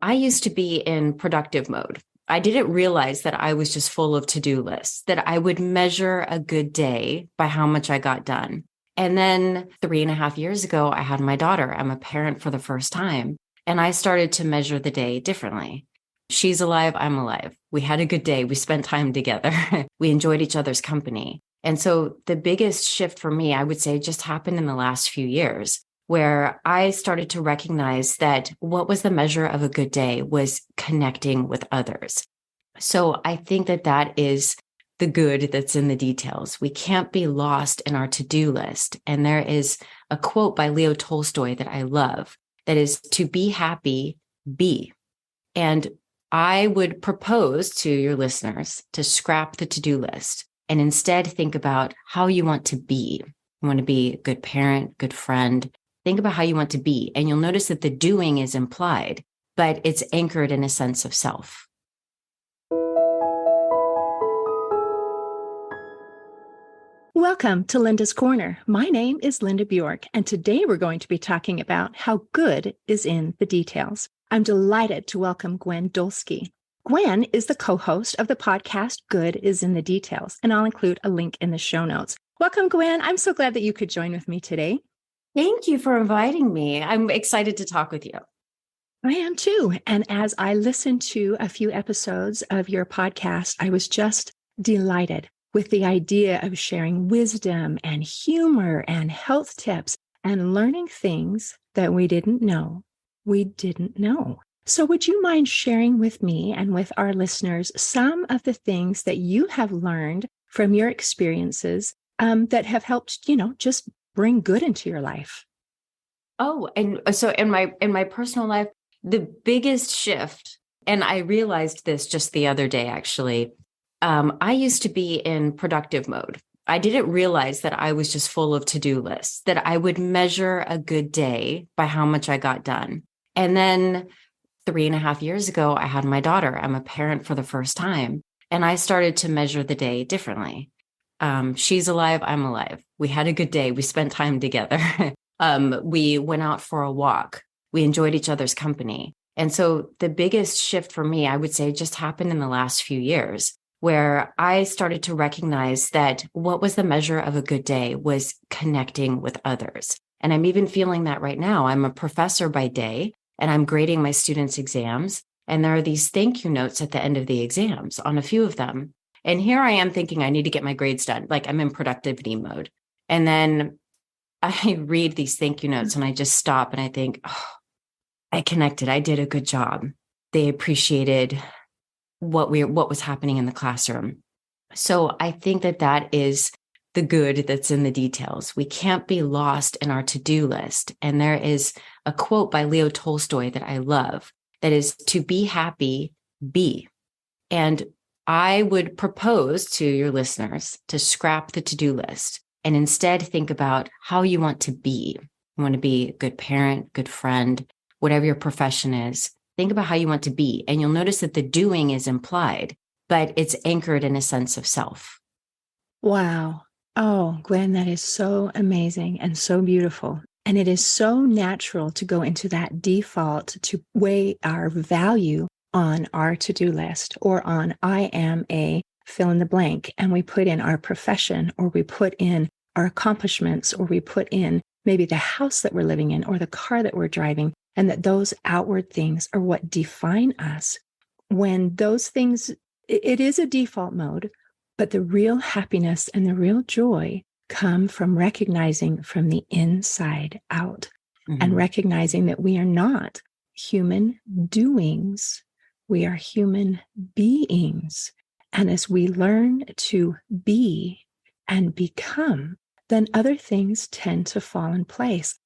I used to be in productive mode. I didn't realize that I was just full of to-do lists, that I would measure a good day by how much I got done. And then 3.5 years ago, I had my daughter. I'm a parent for the first time. And I started to measure the day differently. She's alive, I'm alive. We had a good day. We spent time together. We enjoyed each other's company. And so the biggest shift for me, I would say, just happened in the last few years, where I started to recognize that what was the measure of a good day was connecting with others. So I think that that is the good that's in the details. We can't be lost in our to-do list. And there is a quote by Leo Tolstoy that I love that is, to be happy, be. And I would propose to your listeners to scrap the to-do list and instead think about how you want to be. You want to be a good parent, good friend. Think about how you want to be. And you'll notice that the doing is implied, but it's anchored in a sense of self. Welcome to Linda's Corner. My name is Linda Bjork, and today we're going to be talking about how good is in the details. I'm delighted to welcome Gwendolyn Dolske. Gwen is the co-host of the podcast Good is in the Details, and I'll include a link in the show notes. Welcome, Gwen. I'm so glad that you could join with me today. Thank you for inviting me. I'm excited to talk with you. I am too. And as I listened to a few episodes of your podcast, I was just delighted with the idea of sharing wisdom and humor and health tips and learning things that we didn't know. So would you mind sharing with me and with our listeners some of the things that you have learned from your experiences that have helped, just bring good into your life? Oh, and so in my personal life, the biggest shift, and I realized this just the other day, actually, I used to be in productive mode. I didn't realize that I was just full of to-do lists, that I would measure a good day by how much I got done. And then 3.5 years ago, I had my daughter. I'm a parent for the first time. And I started to measure the day differently. She's alive, I'm alive. We had a good day. We spent time together. We went out for a walk. We enjoyed each other's company. And so the biggest shift for me, I would say, just happened in the last few years, where I started to recognize that what was the measure of a good day was connecting with others. And I'm even feeling that right now. I'm a professor by day, and I'm grading my students' exams. And there are these thank you notes at the end of the exams on a few of them. And here I am thinking I need to get my grades done. Like, I'm in productivity mode. And then I read these thank you notes and I just stop and I think, oh, I connected. I did a good job. They appreciated what was happening in the classroom. So I think that that is the good that's in the details. We can't be lost in our to-do list. And there is a quote by Leo Tolstoy that I love that is, to be happy, be. And I would propose to your listeners to scrap the to-do list and instead think about how you want to be. You want to be a good parent, good friend, whatever your profession is. Think about how you want to be. And you'll notice that the doing is implied, but it's anchored in a sense of self. Wow. Oh, Gwen, that is so amazing and so beautiful. And it is so natural to go into that default to weigh our value on our to-do list or on I am a fill in the blank. And we put in our profession, or we put in our accomplishments, or we put in maybe the house that we're living in or the car that we're driving. And that those outward things are what define us. When those things, it is a default mode, but the real happiness and the real joy come from recognizing from the inside out, and recognizing that we are not human doings. We are human beings. And as we learn to be and become, then other things tend to fall in place.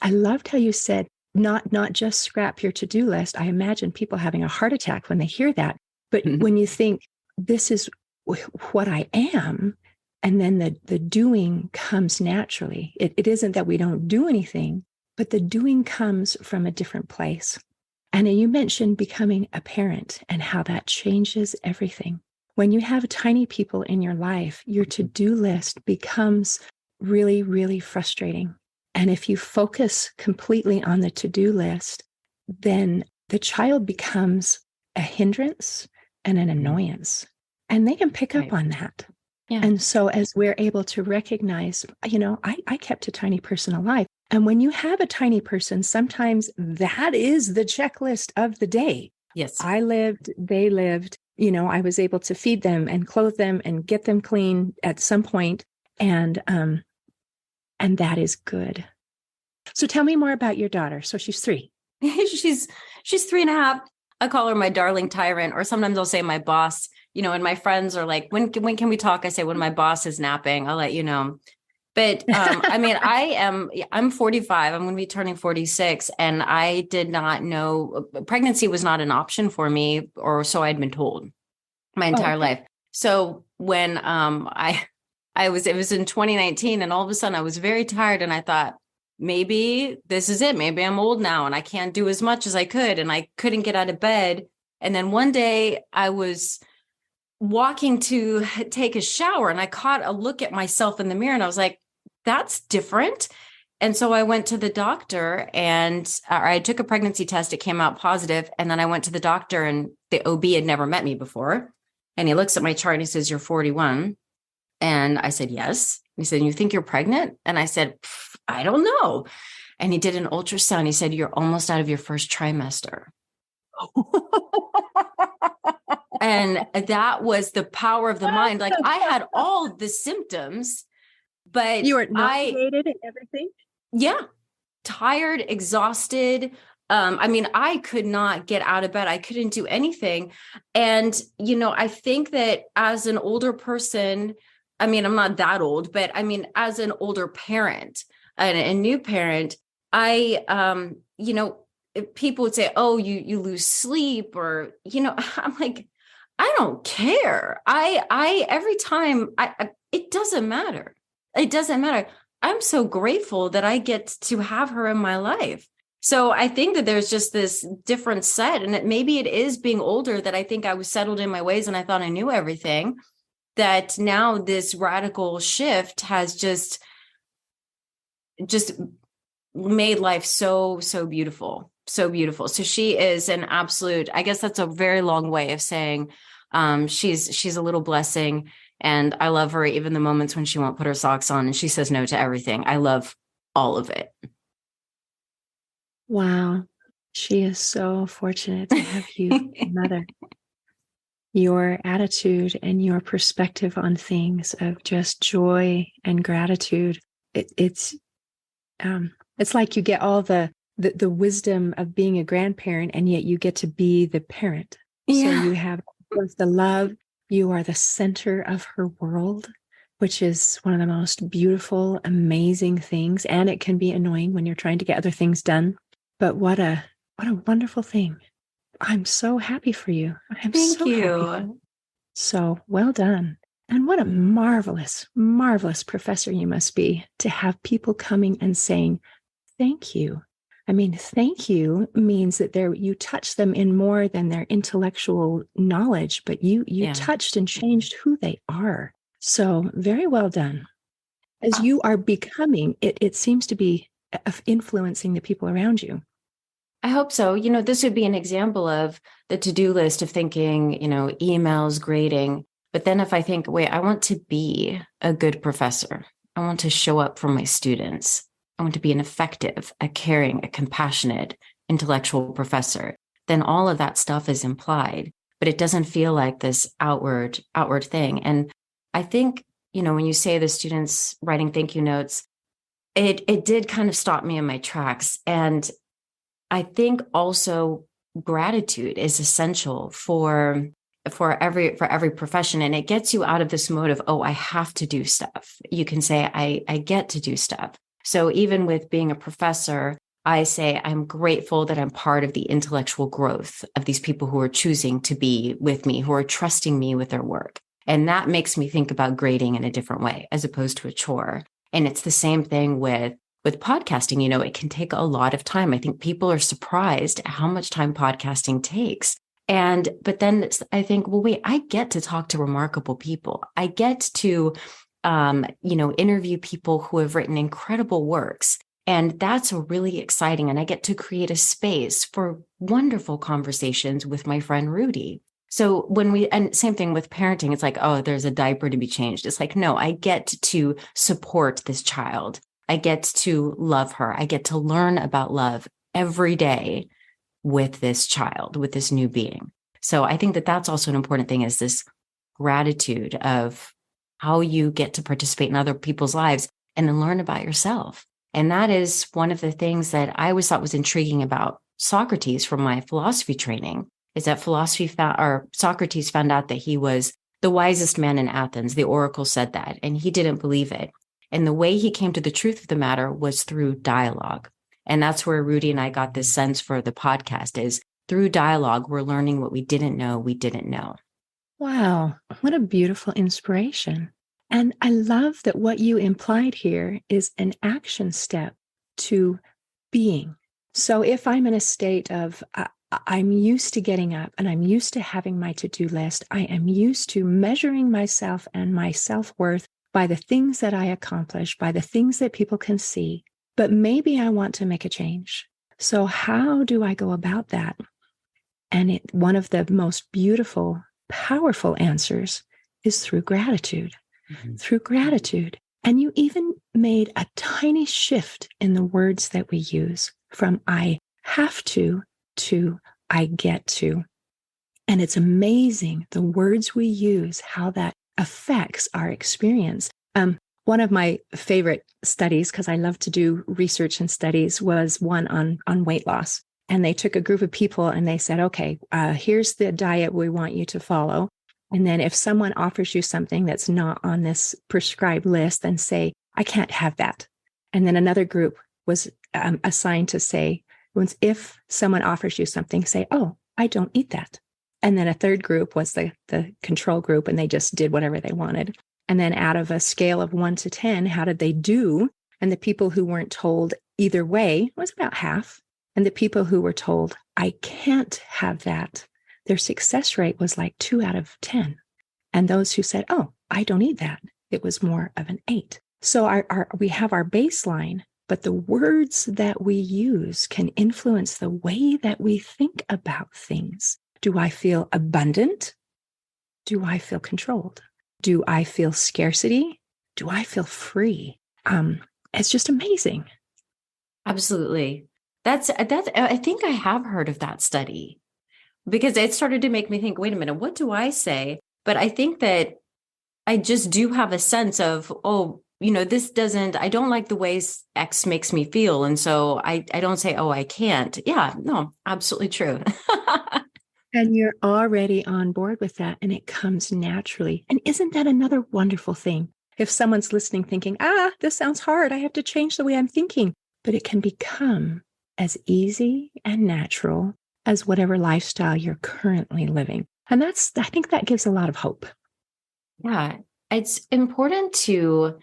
I loved how you said, not just scrap your to-do list. I imagine people having a heart attack when they hear that. But when you think, this is what I am, and then the doing comes naturally. It isn't that we don't do anything, but the doing comes from a different place. And you mentioned becoming a parent and how that changes everything. When you have tiny people in your life, your to-do list becomes really, really frustrating. And if you focus completely on the to-do list, then the child becomes a hindrance and an annoyance, and they can pick up on that. Yeah. And so as we're able to recognize, I kept a tiny person alive. And when you have a tiny person, sometimes that is the checklist of the day. Yes. I lived, they lived, I was able to feed them and clothe them and get them clean at some point. And that is good. So tell me more about your daughter. So she's 3. she's 3.5. I call her my darling tyrant, or sometimes I'll say my boss, and my friends are like, when can we talk? I say, when my boss is napping, I'll let you know. But I'm 45. I'm going to be turning 46. And I did not know pregnancy was not an option for me, or so I'd been told my entire life. So when it was in 2019, and all of a sudden I was very tired, and I thought, maybe this is it. Maybe I'm old now and I can't do as much as I could. And I couldn't get out of bed. And then one day I was walking to take a shower, and I caught a look at myself in the mirror, and I was like, that's different. And so I went to the doctor, and I took a pregnancy test. It came out positive. And then I went to the doctor, and the OB had never met me before. And he looks at my chart and he says, you're 41. And I said, yes. He said, you think you're pregnant? And I said, I don't know. And he did an ultrasound. He said, you're almost out of your first trimester. And that was the power of the mind. Like, I had all the symptoms, but you were nauseated and everything. Yeah. Tired, exhausted. I could not get out of bed. I couldn't do anything. And, I think that as an older person, I'm not that old, but as an older parent and a new parent, people would say, oh, you lose sleep, or, I'm like, I don't care. Every time it doesn't matter. It doesn't matter. I'm so grateful that I get to have her in my life. So I think that there's just this different set, and maybe it is being older that I think I was settled in my ways and I thought I knew everything, that now this radical shift has just made life so, so beautiful. So beautiful. So she is an absolute, I guess that's a very long way of saying she's a little blessing, and I love her even the moments when she won't put her socks on and she says no to everything. I love all of it. Wow. She is so fortunate to have you, mother. Your attitude and your perspective on things of just joy and gratitude. It's like you get all the wisdom of being a grandparent, and yet you get to be the parent. Yeah. So you have the love. You are the center of her world, which is one of the most beautiful, amazing things. And it can be annoying when you're trying to get other things done. But what a wonderful thing. I'm so happy for you. Thank you. So well done. And what a marvelous, marvelous professor you must be to have people coming and saying, thank you. Thank you means that you touch them in more than their intellectual knowledge, but you touched and changed who they are. So very well done. As you are becoming, it seems to be influencing the people around you. I hope so. This would be an example of the to-do list of thinking, emails, grading. But then if I think, wait, I want to be a good professor. I want to show up for my students. I want to be an effective, a caring, a compassionate, intellectual professor. Then all of that stuff is implied, but it doesn't feel like this outward thing. And I think, when you say the students writing thank you notes, it did kind of stop me in my tracks. And I think also gratitude is essential for every profession. And it gets you out of this mode of, oh, I have to do stuff. You can say, I get to do stuff. So even with being a professor, I say, I'm grateful that I'm part of the intellectual growth of these people who are choosing to be with me, who are trusting me with their work. And that makes me think about grading in a different way, as opposed to a chore. And it's the same thing with podcasting. It can take a lot of time. I think people are surprised at how much time podcasting takes. But then I think, well, wait, I get to talk to remarkable people. I get to, interview people who have written incredible works. And that's really exciting. And I get to create a space for wonderful conversations with my friend Rudy. So and same thing with parenting, it's like, oh, there's a diaper to be changed. It's like, no, I get to support this child. I get to love her. I get to learn about love every day with this child, with this new being. So I think that that's also an important thing, is this gratitude of how you get to participate in other people's lives and then learn about yourself. And that is one of the things that I always thought was intriguing about Socrates from my philosophy training, is that Socrates found out that he was the wisest man in Athens. The oracle said that, and he didn't believe it. And the way he came to the truth of the matter was through dialogue. And that's where Rudy and I got this sense for the podcast, is through dialogue, we're learning what we didn't know. Wow, what a beautiful inspiration. And I love that what you implied here is an action step to being. So if I'm in a state of, I'm used to getting up and I'm used to having my to-do list, I am used to measuring myself and my self-worth by the things that I accomplish, by the things that people can see, but maybe I want to make a change. So how do I go about that? And one of the most beautiful, powerful answers is through gratitude. Through gratitude. And you even made a tiny shift in the words that we use, from I have to I get to. And it's amazing the words we use, how that affects our experience. One of my favorite studies, because I love to do research and studies, was one on weight loss. And they took a group of people and they said, okay, here's the diet we want you to follow. And then if someone offers you something that's not on this prescribed list, then say, I can't have that. And then another group was assigned to say, if someone offers you something, say, oh, I don't eat that. And then a third group was the control group, and they just did whatever they wanted. And then out of a scale of 1 to 10, how did they do? And the people who weren't told either way was about half. And the people who were told, I can't have that, their success rate was like 2 out of 10. And those who said, oh, I don't need that, it was more of an 8. So we have our baseline, but the words that we use can influence the way that we think about things. Do I feel abundant? Do I feel controlled? Do I feel scarcity? Do I feel free? It's just amazing. Absolutely. That's I think I have heard of that study, because it started to make me think, wait a minute, what do I say? But I think that I just do have a sense of, oh, I don't like the ways X makes me feel. And so I don't say, oh, I can't. Yeah, no, absolutely true. And you're already on board with that, and it comes naturally. And isn't that another wonderful thing? If someone's listening thinking, this sounds hard, I have to change the way I'm thinking, but it can become as easy and natural as whatever lifestyle you're currently living. And I think that gives a lot of hope. Yeah, it's important to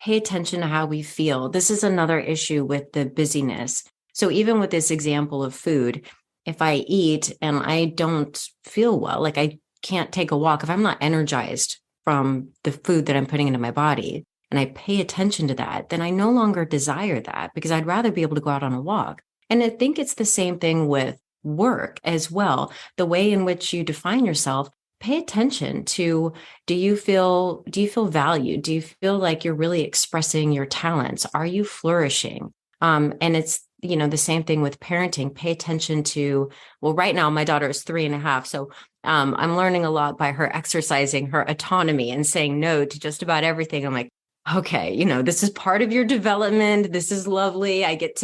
pay attention to how we feel. This is another issue with the busyness. So even with this example of food, if I eat and I don't feel well, like I can't take a walk, if I'm not energized from the food that I'm putting into my body, and I pay attention to that, then I no longer desire that, because I'd rather be able to go out on a walk. And I think it's the same thing with work as well. The way in which you define yourself, pay attention to, do you feel valued? Do you feel like you're really expressing your talents? Are you flourishing? And it's, the same thing with parenting. Pay attention to, well, right now my daughter is 3.5. So I'm learning a lot by her exercising her autonomy and saying no to just about everything. I'm like, okay, this is part of your development. This is lovely. I get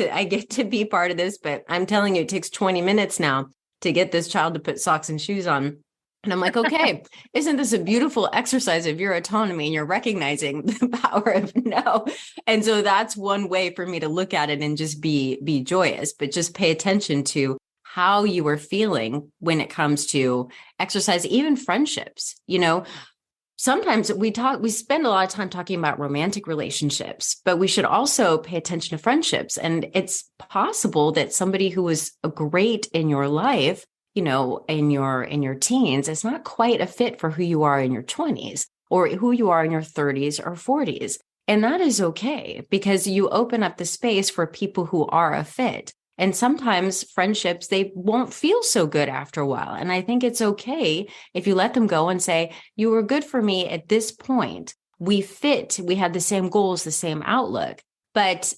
to be part of this, but I'm telling you, it takes 20 minutes now to get this child to put socks and shoes on. And I'm like, okay, isn't this a beautiful exercise of your autonomy? And you're recognizing the power of no. And so that's one way for me to look at it and just be joyous, but just pay attention to how you are feeling when it comes to exercise, even friendships. Sometimes we spend a lot of time talking about romantic relationships, but we should also pay attention to friendships. And it's possible that somebody who was great in your life, in your teens, it's not quite a fit for who you are in your 20s or who you are in your 30s or 40s. And that is okay because you open up the space for people who are a fit. And sometimes friendships, they won't feel so good after a while. And I think it's okay if you let them go and say, you were good for me at this point. We fit, we had the same goals, the same outlook. But,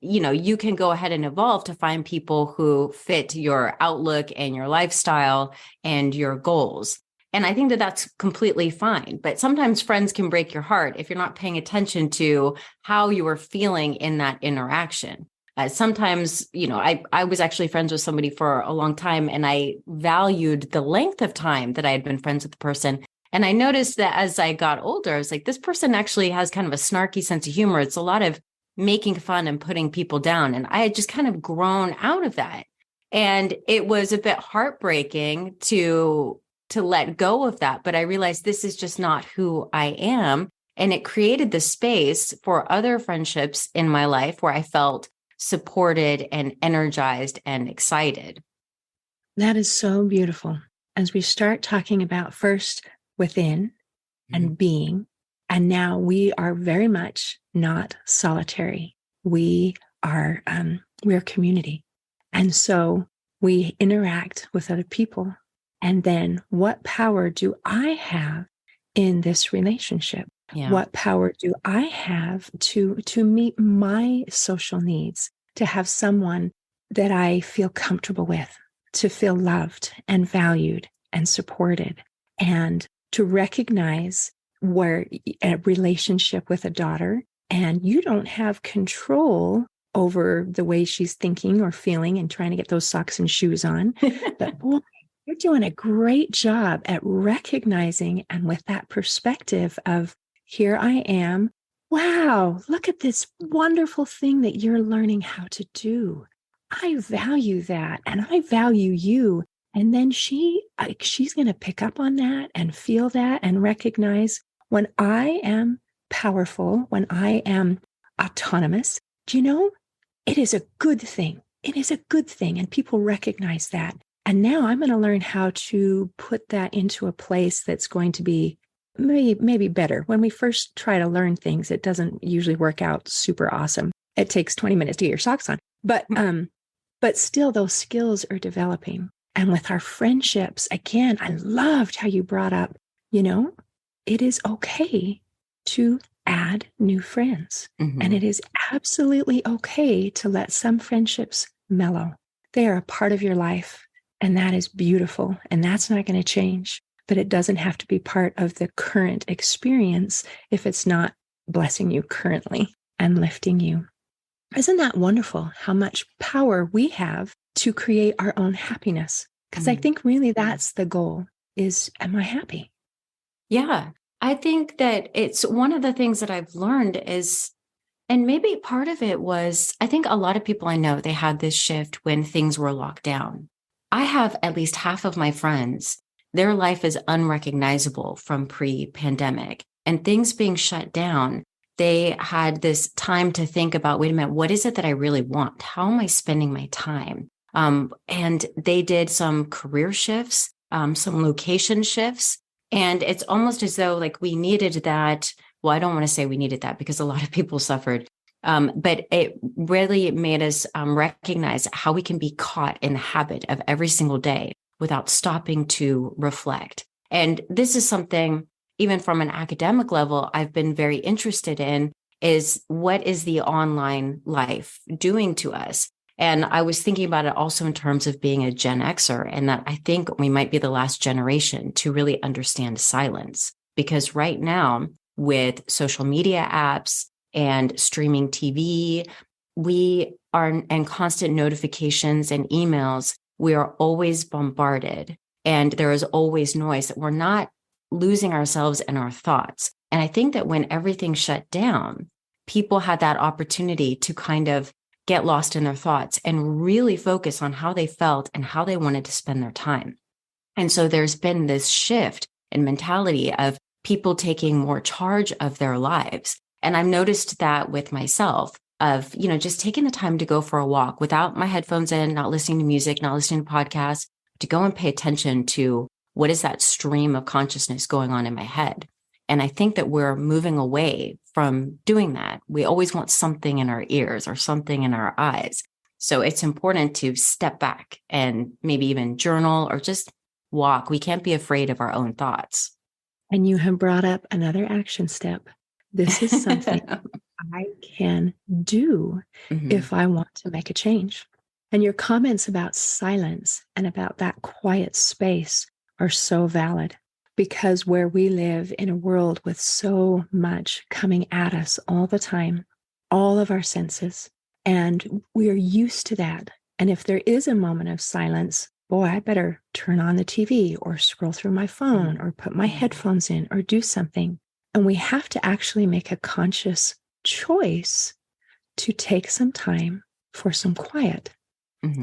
you can go ahead and evolve to find people who fit your outlook and your lifestyle and your goals. And I think that that's completely fine. But sometimes friends can break your heart if you're not paying attention to how you are feeling in that interaction. Sometimes, I was actually friends with somebody for a long time, and I valued the length of time that I had been friends with the person. And I noticed that as I got older, I was like, this person actually has kind of a snarky sense of humor. It's a lot of making fun and putting people down. And I had just kind of grown out of that. And it was a bit heartbreaking to let go of that. But I realized this is just not who I am. And it created the space for other friendships in my life where I felt supported and energized and excited. That is so beautiful. As we start talking about first within and being, and now we are very much not solitary. We're community. And so we interact with other people. And then what power do I have in this relationship? Yeah. What power do I have to meet my social needs, to have someone that I feel comfortable with, to feel loved and valued and supported, and to recognize where a relationship with a daughter, and you don't have control over the way she's thinking or feeling and trying to get those socks and shoes on. But boy, you're doing a great job at recognizing, and with that perspective of, here I am. Wow, look at this wonderful thing that you're learning how to do. I value that, and I value you. And then she's going to pick up on that and feel that and recognize, when I am powerful, when I am autonomous, it is a good thing. It is a good thing. And people recognize that. And now I'm going to learn how to put that into a place that's going to be maybe better. When we first try to learn things, it doesn't usually work out super awesome. It takes 20 minutes to get your socks on. But still, those skills are developing. And with our friendships, again, I loved how you brought up, it is okay to add new friends. Mm-hmm. And it is absolutely okay to let some friendships mellow. They are a part of your life, and that is beautiful. And that's not going to change. But it doesn't have to be part of the current experience if it's not blessing you currently and lifting you. Isn't that wonderful how much power we have to create our own happiness? Because I think really that's the goal is, am I happy? Yeah, I think that it's one of the things that I've learned is, and maybe part of it was, I think a lot of people I know, they had this shift when things were locked down. I have at least half of my friends, their life is unrecognizable from pre-pandemic, and things being shut down. They had this time to think about, wait a minute, what is it that I really want? How am I spending my time? And they did some career shifts, some location shifts. And it's almost as though like we needed that. Well, I don't want to say we needed that because a lot of people suffered. But it really made us recognize how we can be caught in the habit of every single day without stopping to reflect. And this is something, even from an academic level, I've been very interested in, is what is the online life doing to us? And I was thinking about it also in terms of being a Gen Xer, and that I think we might be the last generation to really understand silence. Because right now, with social media apps and streaming TV, we are in constant notifications and emails. We are always bombarded, and there is always noise that we're not losing ourselves in our thoughts. And I think that when everything shut down, people had that opportunity to kind of get lost in their thoughts and really focus on how they felt and how they wanted to spend their time. And so there's been this shift in mentality of people taking more charge of their lives. And I've noticed that with myself of, just taking the time to go for a walk without my headphones in, not listening to music, not listening to podcasts, to go and pay attention to what is that stream of consciousness going on in my head. And I think that we're moving away from doing that. We always want something in our ears or something in our eyes. So it's important to step back and maybe even journal or just walk. We can't be afraid of our own thoughts. And you have brought up another action step. This is something I can do if I want to make a change. And your comments about silence and about that quiet space are so valid, because where we live in a world with so much coming at us all the time, all of our senses, and we are used to that. And if there is a moment of silence, boy, I better turn on the TV or scroll through my phone or put my headphones in or do something. And we have to actually make a conscious choice to take some time for some quiet.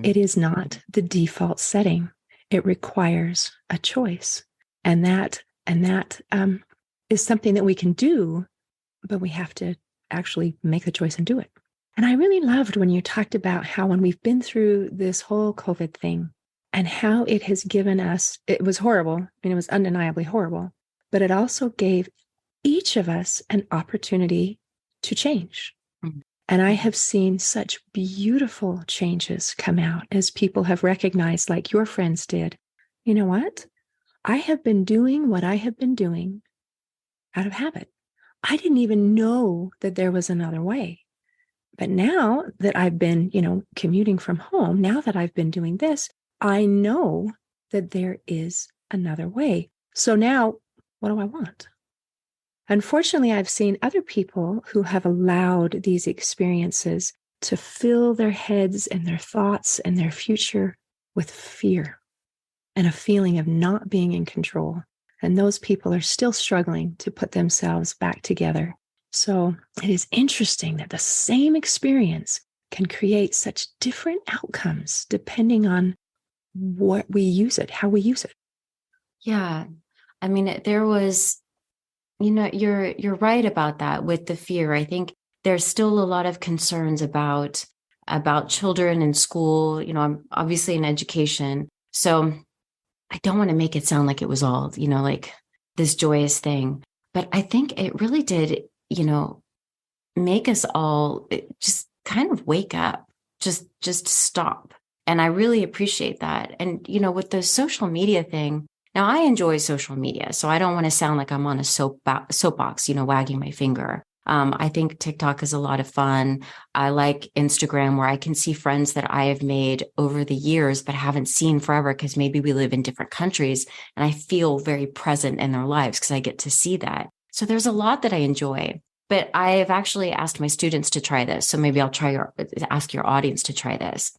It is not the default setting. It requires a choice. And that is something that we can do, but we have to actually make the choice and do it. And I really loved when you talked about how when we've been through this whole COVID thing and how it has given us, it was horrible. I mean, it was undeniably horrible, but it also gave each of us an opportunity to change. And I have seen such beautiful changes come out as people have recognized, like your friends did, you know what? I have been doing what I have been doing out of habit. I didn't even know that there was another way. But now that I've been, commuting from home, now that I've been doing this, I know that there is another way. So now, what do I want? Unfortunately, I've seen other people who have allowed these experiences to fill their heads and their thoughts and their future with fear and a feeling of not being in control. And those people are still struggling to put themselves back together. So it is interesting that the same experience can create such different outcomes depending on what we use it, how we use it. Yeah. I mean, there was, you're right about that with the fear. I think there's still a lot of concerns about children in school. I'm obviously in education. So I don't want to make it sound like it was all, like this joyous thing. But I think it really did, make us all just kind of wake up, just stop. And I really appreciate that. And, with the social media thing, now I enjoy social media, so I don't want to sound like I'm on a soapbox, wagging my finger. I think TikTok is a lot of fun. I like Instagram, where I can see friends that I have made over the years, but haven't seen forever because maybe we live in different countries, and I feel very present in their lives because I get to see that. So there's a lot that I enjoy. But I have actually asked my students to try this. So maybe I'll ask your audience to try this.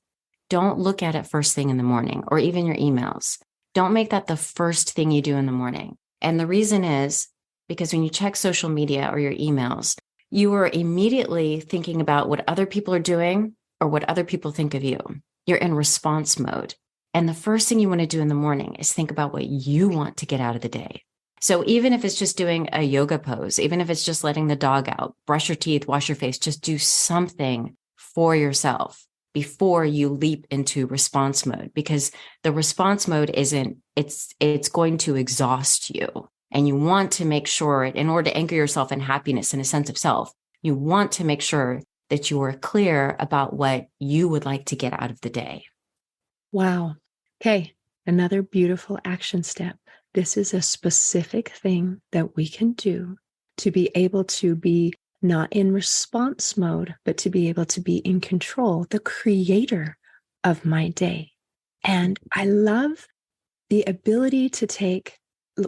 Don't look at it first thing in the morning or even your emails. Don't make that the first thing you do in the morning. And the reason is because when you check social media or your emails, you are immediately thinking about what other people are doing or what other people think of you. You're in response mode. And the first thing you want to do in the morning is think about what you want to get out of the day. So even if it's just doing a yoga pose, even if it's just letting the dog out, brush your teeth, wash your face, just do something for yourself before you leap into response mode, because the response mode it's going to exhaust you. And you want to make sure, in order to anchor yourself in happiness and a sense of self, you want to make sure that you are clear about what you would like to get out of the day. Wow. Okay. Another beautiful action step. This is a specific thing that we can do to be able to be not in response mode, but to be able to be in control, the creator of my day. And I love the ability to take,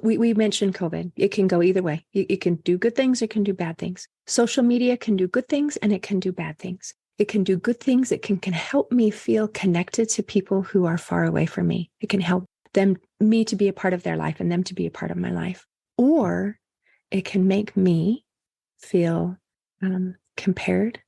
we mentioned COVID. It can go either way. It can do good things, it can do bad things. Social media can do good things and it can do bad things. It can do good things. It can help me feel connected to people who are far away from me. It can help me to be a part of their life and them to be a part of my life. Or it can make me feel compared.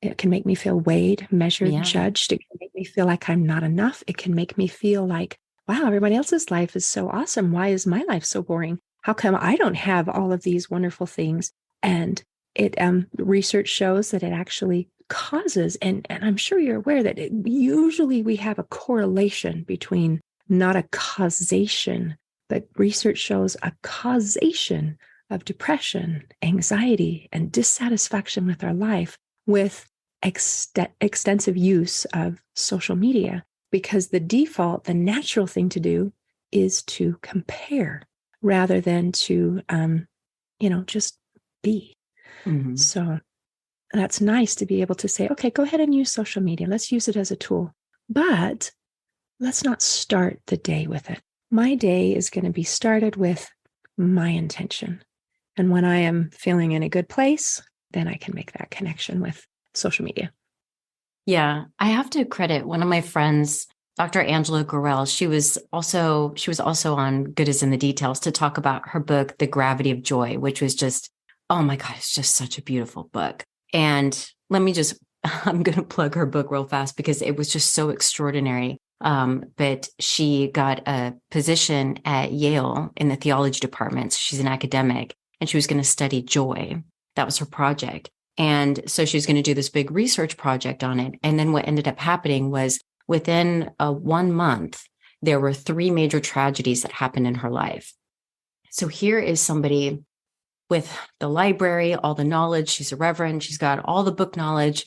It can make me feel weighed, measured, judged. It can make me feel like I'm not enough. It can make me feel like, wow, everybody else's life is so awesome. Why is my life so boring? How come I don't have all of these wonderful things? And it research shows that it actually causes, and I'm sure you're aware that usually we have a correlation between, not a causation, but research shows a causation of depression, anxiety, and dissatisfaction with our life with extensive use of social media, because the default, the natural thing to do is to compare rather than to, just be. Mm-hmm. So that's nice to be able to say, okay, go ahead and use social media. Let's use it as a tool, but let's not start the day with it. My day is going to be started with my intention. And when I am feeling in a good place, then I can make that connection with social media. Yeah, I have to credit one of my friends, Dr. Angela Gorel. She was also on Good as in the Details to talk about her book, The Gravity of Joy, which was just, oh my God, it's just such a beautiful book. And I'm going to plug her book real fast because it was just so extraordinary. But she got a position at Yale in the theology department. So she's an academic and she was going to study joy. That was her project. And so she was going to do this big research project on it. And then what ended up happening was within 1 month, there were 3 major tragedies that happened in her life. So here is somebody with the library, all the knowledge. She's a reverend. She's got all the book knowledge.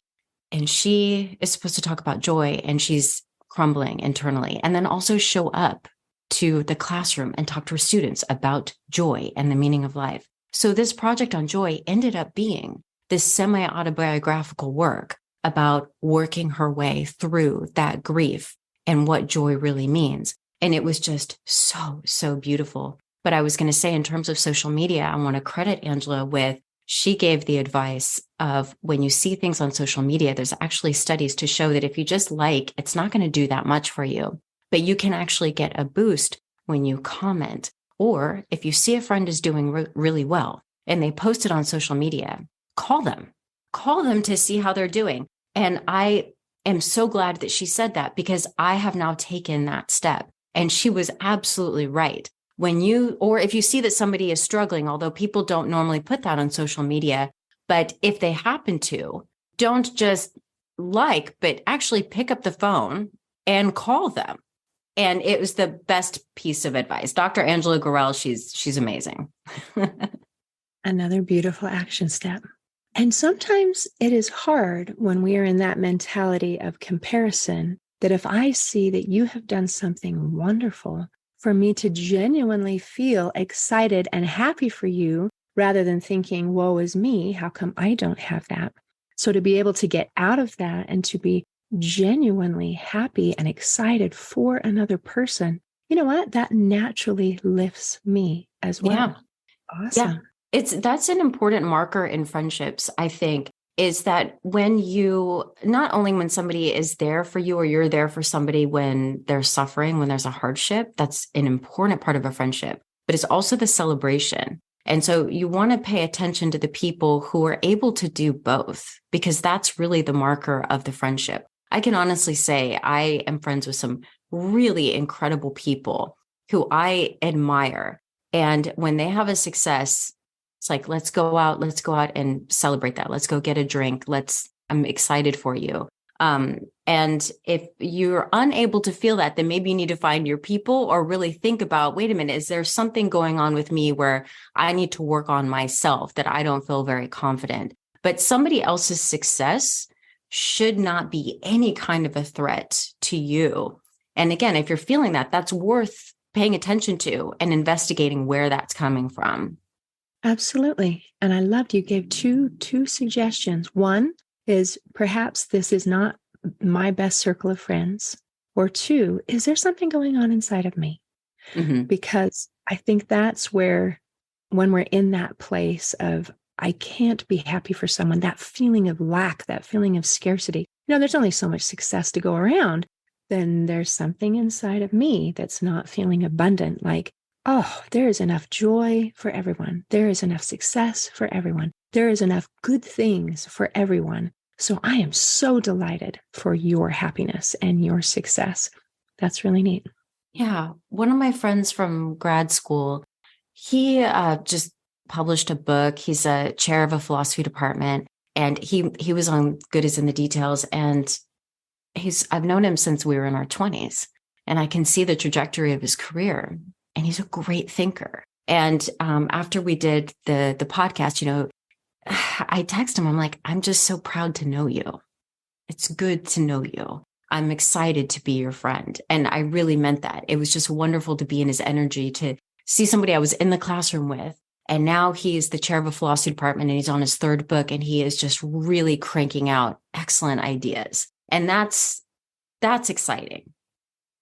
And she is supposed to talk about joy, and she's crumbling internally. And then also show up to the classroom and talk to her students about joy and the meaning of life. So this project on joy ended up being this semi-autobiographical work about working her way through that grief and what joy really means. And it was just so, so beautiful. But I was going to say, in terms of social media, I want to credit Angela with, she gave the advice of when you see things on social media, there's actually studies to show that if you just like, it's not going to do that much for you, but you can actually get a boost when you comment. Or if you see a friend is doing really well and they post it on social media, call them to see how they're doing. And I am so glad that she said that, because I have now taken that step. And she was absolutely right. If you see that somebody is struggling, although people don't normally put that on social media, but if they happen to, don't just but actually pick up the phone and call them. And it was the best piece of advice. Dr. Angela Gorel, she's amazing. Another beautiful action step. And sometimes it is hard when we are in that mentality of comparison, that if I see that you have done something wonderful, for me to genuinely feel excited and happy for you, rather than thinking, woe is me, how come I don't have that? So to be able to get out of that and to be genuinely happy and excited for another person, you know what? That naturally lifts me as well. Yeah. Awesome. Yeah. That's an important marker in friendships, I think, is that not only when somebody is there for you or you're there for somebody when they're suffering, when there's a hardship, that's an important part of a friendship, but it's also the celebration. And so you want to pay attention to the people who are able to do both, because that's really the marker of the friendship. I can honestly say I am friends with some really incredible people who I admire. And when they have a success, it's like, let's go out and celebrate that. Let's go get a drink. I'm excited for you. And if you're unable to feel that, then maybe you need to find your people, or really think about, wait a minute, is there something going on with me where I need to work on myself, that I don't feel very confident? But somebody else's success should not be any kind of a threat to you. And again, if you're feeling that, that's worth paying attention to and investigating where that's coming from. Absolutely. And I loved you gave two suggestions. One is, perhaps this is not my best circle of friends. Or 2, is there something going on inside of me? Mm-hmm. Because I think that's where, when we're in that place of, I can't be happy for someone, that feeling of lack, that feeling of scarcity, there's only so much success to go around. Then there's something inside of me that's not feeling abundant. Like, oh, there is enough joy for everyone. There is enough success for everyone. There is enough good things for everyone. So I am so delighted for your happiness and your success. That's really neat. Yeah. One of my friends from grad school, he just published a book. He's a chair of a philosophy department, and he was on Good as in the Details. And I've known him since we were in our 20s, and I can see the trajectory of his career. And he's a great thinker. And after we did the podcast, I text him, I'm like, I'm just so proud to know you. It's good to know you. I'm excited to be your friend. And I really meant that. It was just wonderful to be in his energy, to see somebody I was in the classroom with. And now he's the chair of a philosophy department and he's on his third book and he is just really cranking out excellent ideas. And that's exciting.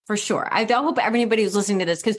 For sure. I hope everybody who's listening to this, because,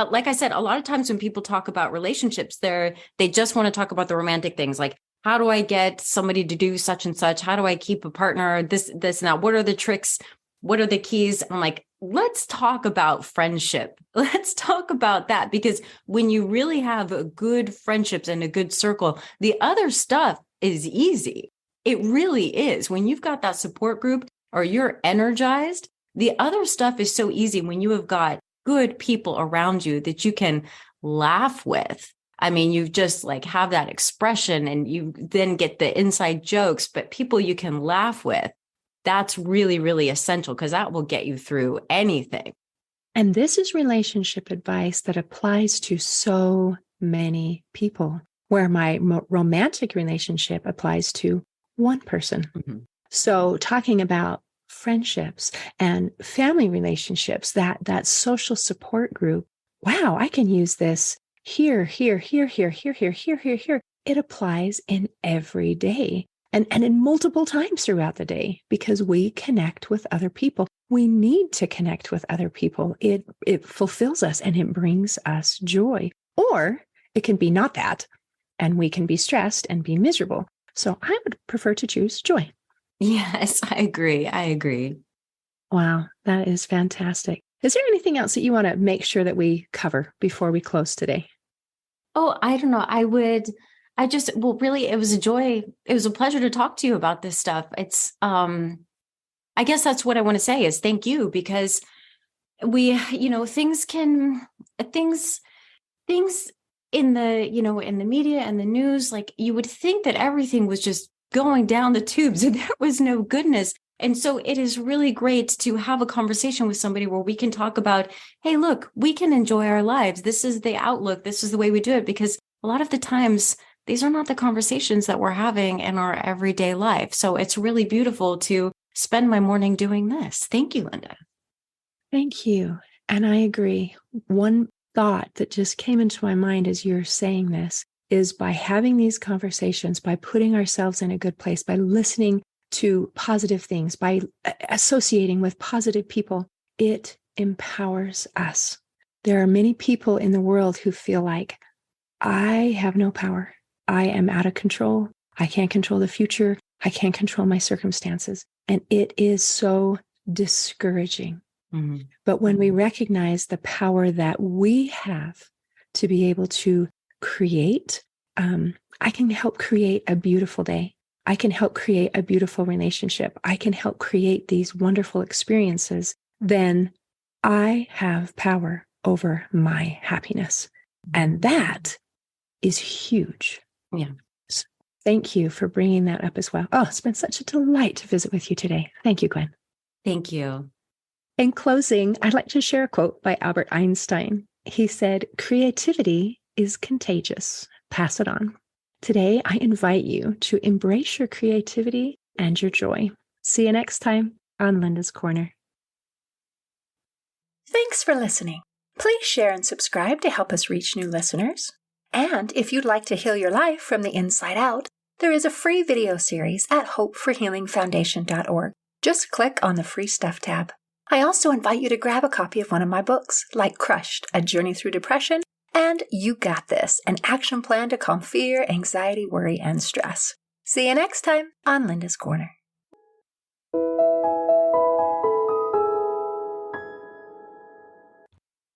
like I said, a lot of times when people talk about relationships, they just want to talk about the romantic things. Like, how do I get somebody to do such and such? How do I keep a partner? This and that. What are the tricks? What are the keys? I'm like, let's talk about friendship. Let's talk about that, because when you really have good friendships and a good circle, the other stuff is easy. It really is. When you've got that support group or you're energized, the other stuff is so easy when you have got good people around you that you can laugh with. I mean, you just like have that expression and you then get the inside jokes, but people you can laugh with. That's really, really essential, because that will get you through anything. And this is relationship advice that applies to so many people, where my romantic relationship applies to one person. Mm-hmm. So talking about friendships and family relationships, that social support group, wow, I can use this here. It applies in every day and in multiple times throughout the day, because we connect with other people. We need to connect with other people. It fulfills us and it brings us joy. Or it can be not that, and we can be stressed and be miserable. So I would prefer to choose joy. Yes, I agree. Wow, that is fantastic. Is there anything else that you want to make sure that we cover before we close today? Oh, I don't know. Really, it was a joy. It was a pleasure to talk to you about this stuff. It's, I guess that's what I want to say is thank you, because things in the media and the news, like you would think that everything was just going down the tubes and there was no goodness. And so it is really great to have a conversation with somebody where we can talk about, hey, look, we can enjoy our lives. This is the outlook. This is the way we do it. Because a lot of the times, these are not the conversations that we're having in our everyday life. So it's really beautiful to spend my morning doing this. Thank you, Linda. Thank you. And I agree. One thought that just came into my mind as you're saying this is, by having these conversations, by putting ourselves in a good place, by listening to positive things, by associating with positive people, it empowers us. There are many people in the world who feel like, I have no power. I am out of control. I can't control the future. I can't control my circumstances. And it is so discouraging. Mm-hmm. But when we recognize the power that we have to be able to create, I can help create a beautiful day. I can help create a beautiful relationship. I can help create these wonderful experiences. Then I have power over my happiness. And that is huge. Yeah. So thank you for bringing that up as well. Oh, it's been such a delight to visit with you today. Thank you, Gwen. Thank you. In closing, I'd like to share a quote by Albert Einstein. He said, "Creativity is contagious. Pass it on." Today, I invite you to embrace your creativity and your joy. See you next time on Linda's Corner. Thanks for listening. Please share and subscribe to help us reach new listeners. And if you'd like to heal your life from the inside out, there is a free video series at hopeforhealingfoundation.org. Just click on the Free Stuff tab. I also invite you to grab a copy of one of my books, like Crushed, A Journey Through Depression, and You Got This, an action plan to calm fear, anxiety, worry, and stress. See you next time on Linda's Corner.